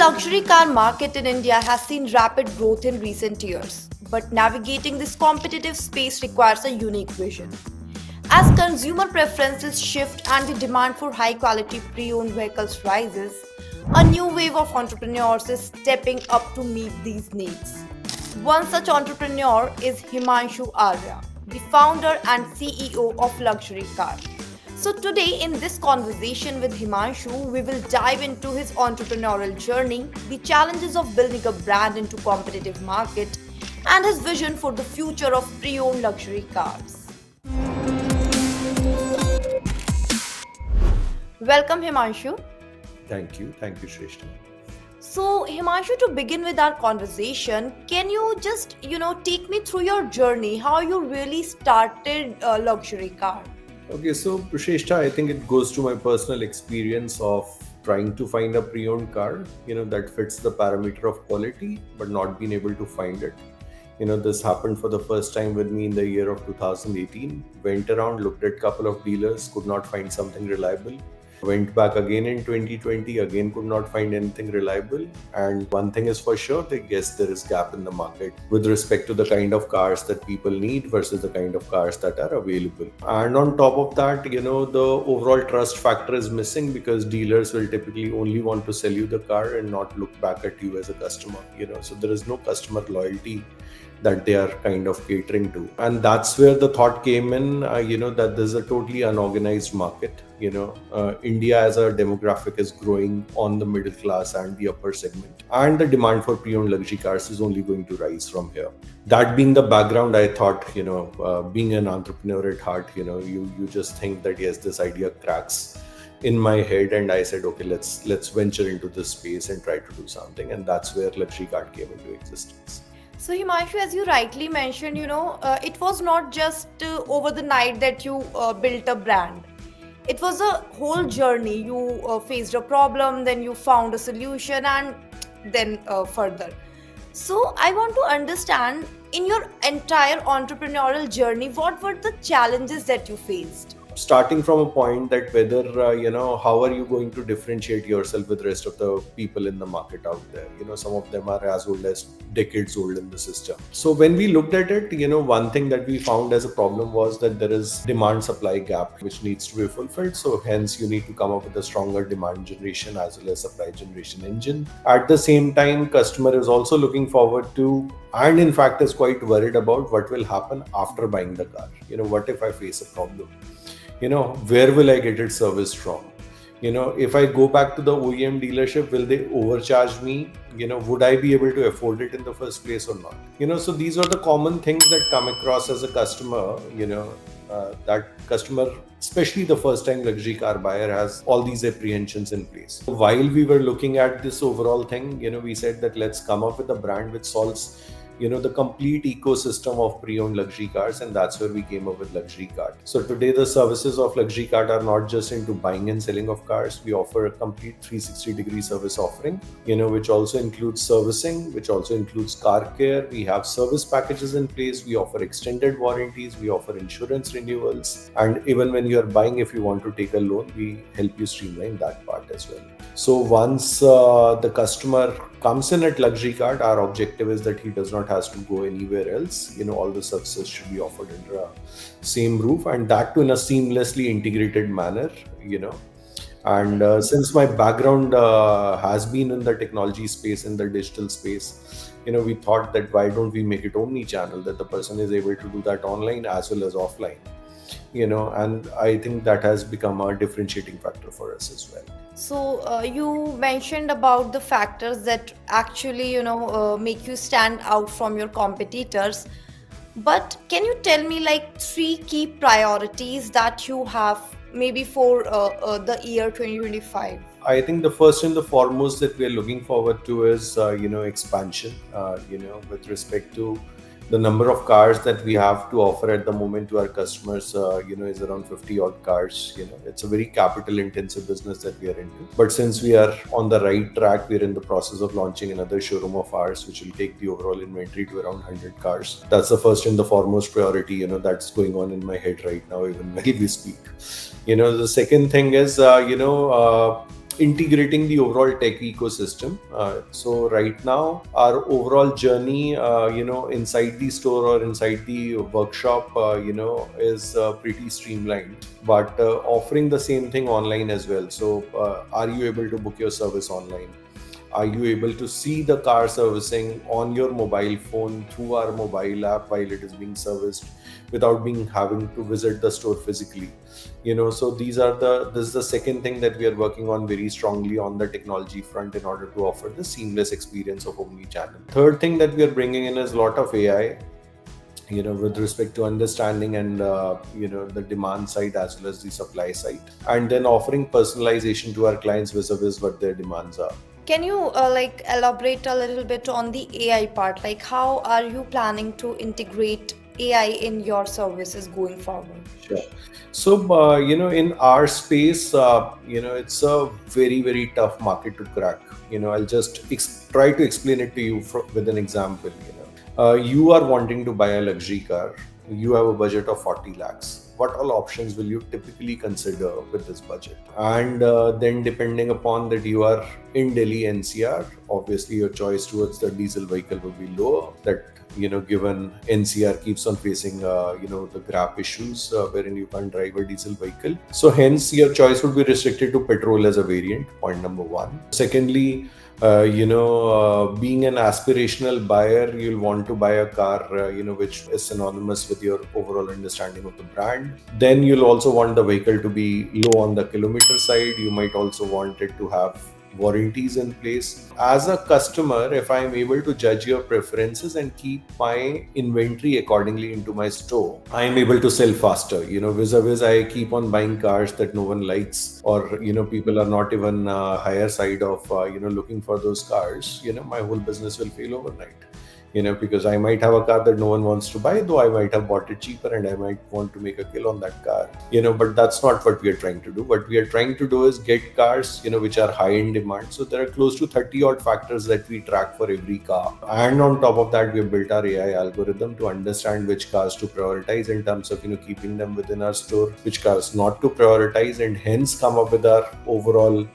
luxury car market in India has seen rapid growth in recent years, but navigating this competitive space requires a unique vision. As consumer preferences shift and the demand for high quality pre owned vehicles rises, a new wave of entrepreneurs is stepping up to meet these needs. One such entrepreneur is Himanshu Arya, the founder and CEO of Luxury Car. So, today in this conversation with Himanshu, we will dive into his entrepreneurial journey, the challenges of building a brand into competitive market, and his vision for the future of pre-owned luxury cars. Welcome, Himanshu. Thank you, Shrestha. So, Himanshu, to begin with our conversation, can you just, take me through your journey, how you really started a luxury car? Okay, so Shrestha, I think it goes to my personal experience of trying to find a pre-owned car, that fits the parameter of quality, but not being able to find it. This happened for the first time with me in the year of 2018. Went around, looked at a couple of dealers, could not find something reliable. Went back again in 2020, again could not find anything reliable. And one thing is for sure, that yes, there is gap in the market with respect to the kind of cars that people need versus the kind of cars that are available. And on top of that, the overall trust factor is missing because dealers will typically only want to sell you the car and not look back at you as a customer, so there is no customer loyalty that they are kind of catering to. And that's where the thought came in, that there's a totally unorganized market. India as a demographic is growing on the middle class and the upper segment. And the demand for pre-owned luxury cars is only going to rise from here. That being the background, I thought, being an entrepreneur at heart, you just think that, yes, this idea cracks in my head, and I said, okay, let's venture into this space and try to do something. And that's where Luxury Card came into existence. So, Himanshu, as you rightly mentioned, it was not just over the night that you built a brand. It was a whole journey. You faced a problem, then you found a solution, and then further. So, I want to understand in your entire entrepreneurial journey, what were the challenges that you faced? Starting from a point that whether how are you going to differentiate yourself with the rest of the people in the market out there. Some of them are as old as decades old in the system. So when we looked at it, one thing that we found as a problem was that there is demand supply gap which needs to be fulfilled. So hence you need to come up with a stronger demand generation as well as supply generation engine. At the same time, customer is also looking forward to, and in fact is quite worried about what will happen after buying the car. What if I face a problem? Where will I get it serviced from? If I go back to the OEM dealership, will they overcharge me? Would I be able to afford it in the first place or not? So these are the common things that come across as a customer, that customer, especially the first time luxury car buyer, has all these apprehensions in place. While we were looking at this overall thing, we said that let's come up with a brand which solves the complete ecosystem of pre-owned luxury cars, and that's where we came up with Luxury Cart. So today the services of Luxury Cart are not just into buying and selling of cars. We offer a complete 360-degree service offering, which also includes servicing, which also includes car care. We have service packages in place. We offer extended warranties. We offer insurance renewals. And even when you are buying, if you want to take a loan, we help you streamline that part as well. So once the customer comes in at Luxury Card, our objective is that he does not have to go anywhere else. All the services should be offered under a same roof, and that too in a seamlessly integrated manner. And since my background has been in the technology space, in the digital space, we thought that why don't we make it omni-channel, that the person is able to do that online as well as offline. And I think that has become a differentiating factor for us as well. So you mentioned about the factors that actually, make you stand out from your competitors. But can you tell me like three key priorities that you have maybe for the year 2025? I think the first and the foremost that we are looking forward to is, expansion, with respect to the number of cars that we have to offer at the moment to our customers, is around 50 odd cars. It's a very capital intensive business that we are into. But since we are on the right track, we're in the process of launching another showroom of ours, which will take the overall inventory to around 100 cars. That's the first and the foremost priority, that's going on in my head right now, even while we speak. The second thing is, integrating the overall tech ecosystem. So right now, our overall journey, inside the store or inside the workshop, is pretty streamlined, but offering the same thing online as well. So, are you able to book your service online? Are you able to see the car servicing on your mobile phone through our mobile app while it is being serviced without being having to visit the store physically? So this is the second thing that we are working on very strongly on the technology front in order to offer the seamless experience of omni-channel. Third thing that we are bringing in is a lot of AI, with respect to understanding and the demand side as well as the supply side, and then offering personalization to our clients vis-a-vis what their demands are. Can you elaborate a little bit on the AI part? Like, how are you planning to integrate AI in your services going forward? Sure. So, in our space, it's a very, very tough market to crack. I'll just try to explain it to you with an example. You are wanting to buy a luxury car. You have a budget of 40 lakhs. What all options will you typically consider with this budget? And then, depending upon that, you are in Delhi NCR, obviously your choice towards the diesel vehicle would be lower. That, given NCR keeps on facing the grab issues wherein you can't drive a diesel vehicle, so hence your choice would be restricted to petrol as a variant. Point number one. Secondly, being an aspirational buyer, you'll want to buy a car which is synonymous with your overall understanding of the brand. Then you'll also want the vehicle to be low on the kilometer side. You might also want it to have warranties in place. As a customer, if I'm able to judge your preferences and keep my inventory accordingly into my store, I'm able to sell faster. Vis-a-vis, I keep on buying cars that no one likes, or people are not even higher side of looking for those cars. My whole business will fail overnight. Because I might have a car that no one wants to buy, though I might have bought it cheaper and I might want to make a kill on that car. But that's not what we are trying to do. What we are trying to do is get cars, which are high in demand. So there are close to 30 odd factors that we track for every car. And on top of that, we have built our AI algorithm to understand which cars to prioritize in terms of, keeping them within our store, which cars not to prioritize, and hence come up with our overall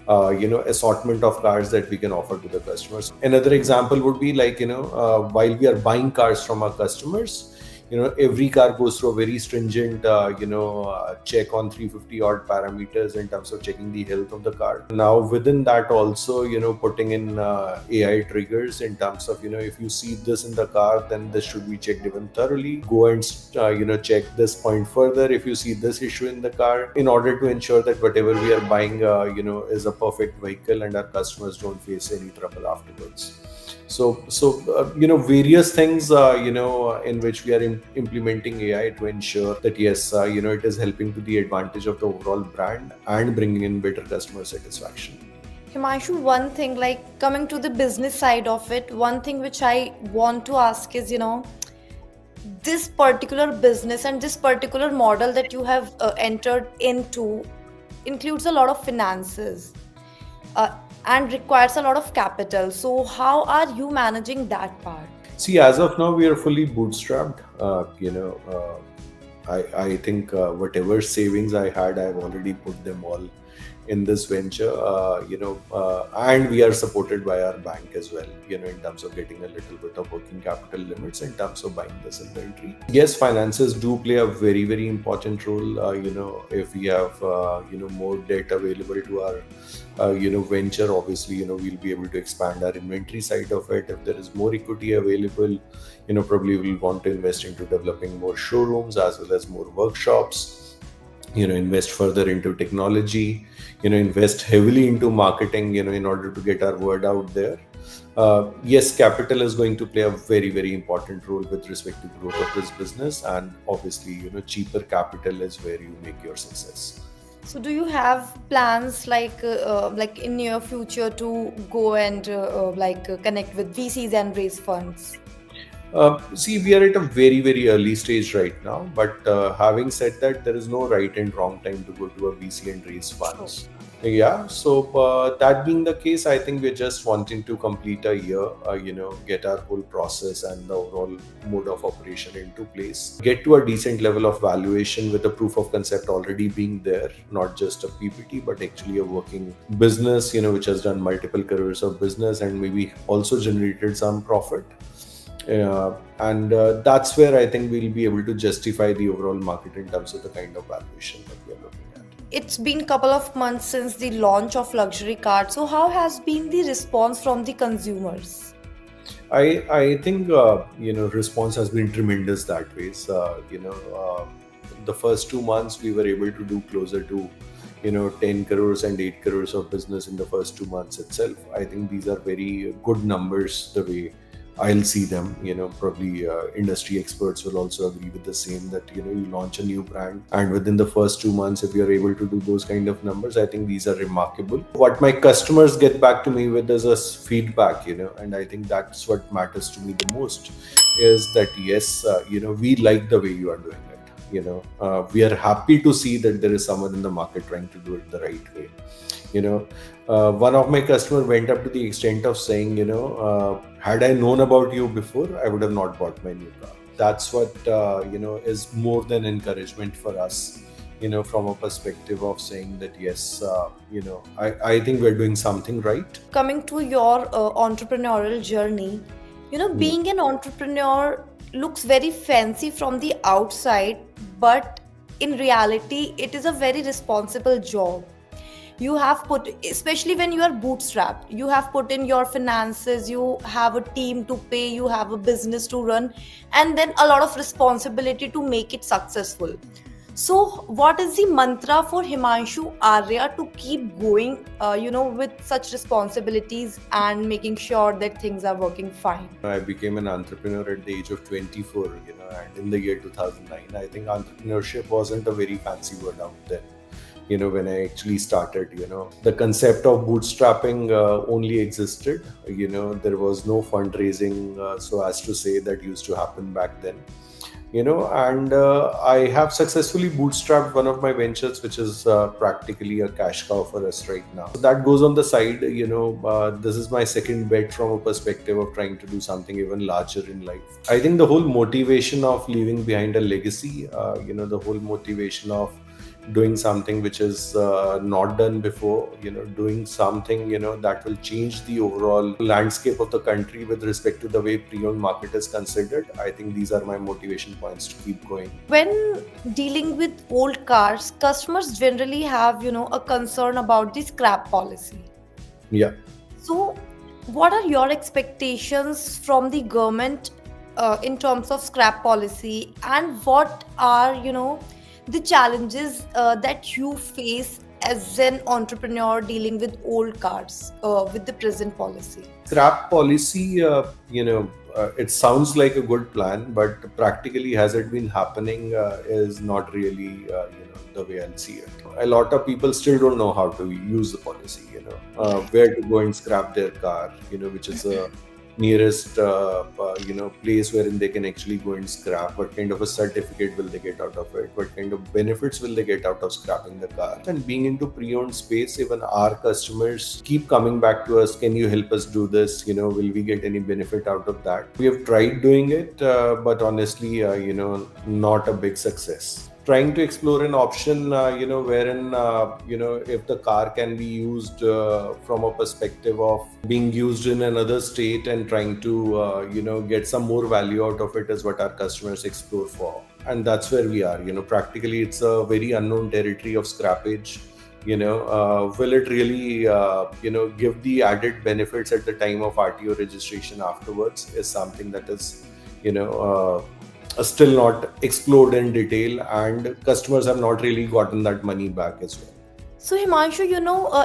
assortment of cars that we can offer to the customers. Another example would be like, while we are buying cars from our customers, every car goes through a very stringent, check on 350 odd parameters in terms of checking the health of the car. Now, within that also, putting in AI triggers in terms of, if you see this in the car, then this should be checked even thoroughly. Go and, check this point further if you see this issue in the car, in order to ensure that whatever we are buying, is a perfect vehicle and our customers don't face any trouble afterwards. So various things, in which we are implementing AI to ensure that yes, it is helping to the advantage of the overall brand and bringing in better customer satisfaction. Himanshu, one thing, like coming to the business side of it, one thing which I want to ask is, this particular business and this particular model that you have entered into includes a lot of finances. And requires a lot of capital. So how are you managing that part? See, as of now, we are fully bootstrapped. I think whatever savings I had, I've already put them all in this venture, and we are supported by our bank as well, in terms of getting a little bit of working capital limits in terms of buying this inventory. Yes, finances do play a very, very important role. If we have, more debt available to our, venture, obviously, we'll be able to expand our inventory side of it. If there is more equity available, probably we'll want to invest into developing more showrooms as well as more workshops, invest further into technology, invest heavily into marketing, in order to get our word out there. Yes, capital is going to play a very, very important role with respect to growth of this business, and obviously, cheaper capital is where you make your success. So do you have plans like in near future to go and connect with VCs and raise funds? See, we are at a very, very early stage right now, but having said that, there is no right and wrong time to go to a VC and raise funds. Yeah, so that being the case, I think we're just wanting to complete a year, get our whole process and the overall mode of operation into place, get to a decent level of valuation with a proof of concept already being there, not just a PPT, but actually a working business, which has done multiple careers of business and maybe also generated some profit. And that's where I think we'll be able to justify the overall market in terms of the kind of valuation that we are looking at. It's been couple of months since the launch of luxury cars. So how has been the response from the consumers? I think response has been tremendous that way. The first 2 months we were able to do closer to 10 crores and 8 crores of business in the first 2 months itself. I think these are very good numbers the way I'll see them. Probably industry experts will also agree with the same, that you launch a new brand and within the first 2 months, if you're able to do those kind of numbers, I think these are remarkable. What my customers get back to me with is a feedback, and I think that's what matters to me the most, is that yes, we like the way you are doing it. We are happy to see that there is someone in the market trying to do it the right way. One of my customer went up to the extent of saying, had I known about you before, I would have not bought my new car. That's what is more than encouragement for us, from a perspective of saying that yes, I think we're doing something right. Coming to your entrepreneurial journey, Hmm. being an entrepreneur looks very fancy from the outside, but in reality, it is a very responsible job. You have put, especially when you are bootstrapped, you have put in your finances, you have a team to pay, you have a business to run, and then a lot of responsibility to make it successful. So what is the mantra for Himanshu Arya to keep going, with such responsibilities and making sure that things are working fine? I became an entrepreneur at the age of 24, and in the year 2009, I think entrepreneurship wasn't a very fancy word out there. When I actually started, the concept of bootstrapping only existed. There was no fundraising, so as to say, that used to happen back then. And I have successfully bootstrapped one of my ventures, which is practically a cash cow for us right now. So that goes on the side. This is my second bet from a perspective of trying to do something even larger in life. I think the whole motivation of leaving behind a legacy, the whole motivation of doing something which is not done before, doing something that will change the overall landscape of the country with respect to the way pre-owned market is considered. I think these are my motivation points to keep going. When dealing with old cars, customers generally have, a concern about the scrap policy. Yeah. So what are your expectations from the government in terms of scrap policy, and what are, the challenges that you face as an entrepreneur dealing with old cars with the present policy? Scrap policy, it sounds like a good plan, but practically has it been happening is not really, the way I see it. A lot of people still don't know how to use the policy, where to go and scrap their car, which is a nearest place wherein they can actually go and scrap. What kind of a certificate will they get out of it? What kind of benefits will they get out of scrapping the car? And being into pre-owned space, even our customers keep coming back to us, can you help us do this? Will we get any benefit out of that? We have tried doing it, but honestly, not a big success. Trying to explore an option, wherein, if the car can be used from a perspective of being used in another state, and trying to, get some more value out of it, is what our customers explore for. And that's where we are. Practically, it's a very unknown territory of scrappage. Will it really, give the added benefits at the time of RTO registration afterwards, is something that is, still not explored in detail, and customers have not really gotten that money back as well. So Himanshu,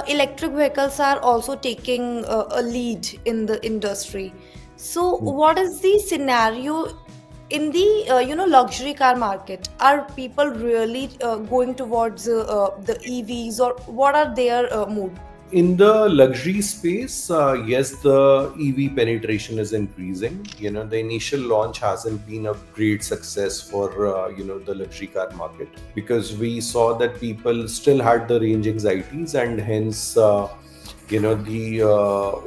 electric vehicles are also taking a lead in the industry. So what is the scenario in the luxury car market? Are people really going towards the EVs, or what are their mood? In the luxury space, yes, the EV penetration is increasing. The initial launch hasn't been a great success for the luxury car market, because we saw that people still had the range anxieties, and hence the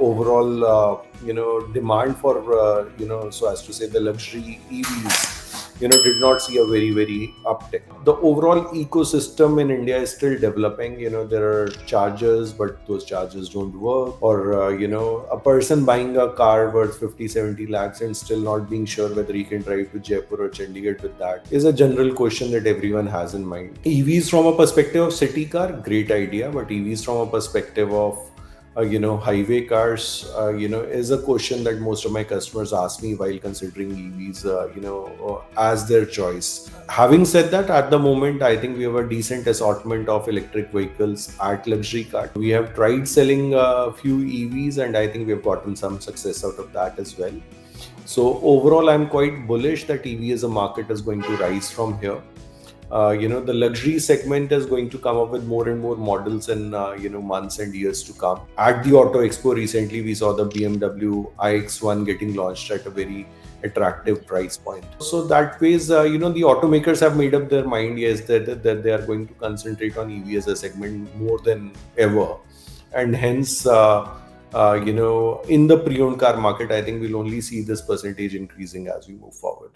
overall demand for so as to say the luxury EVs did not see a very uptick. The overall ecosystem in India is still developing. There are chargers, but those chargers don't work. Or a person buying a car worth 50-70 lakhs and still not being sure whether he can drive to Jaipur or Chandigarh with that is a general question that everyone has in mind. EVs from a perspective of city car, great idea, but EVs from a perspective of highway cars, is a question that most of my customers ask me while considering EVs, as their choice. Having said that, at the moment, I think we have a decent assortment of electric vehicles at luxury car. We have tried selling a few EVs, and I think we have gotten some success out of that as well. So overall, I'm quite bullish that EV as a market is going to rise from here. The luxury segment is going to come up with more and more models in months and years to come. At the Auto Expo recently, we saw the BMW iX1 getting launched at a very attractive price point. So that ways, the automakers have made up their mind, yes, that they are going to concentrate on EV as a segment more than ever, and hence. In the pre-owned car market, I think we'll only see this percentage increasing as we move forward.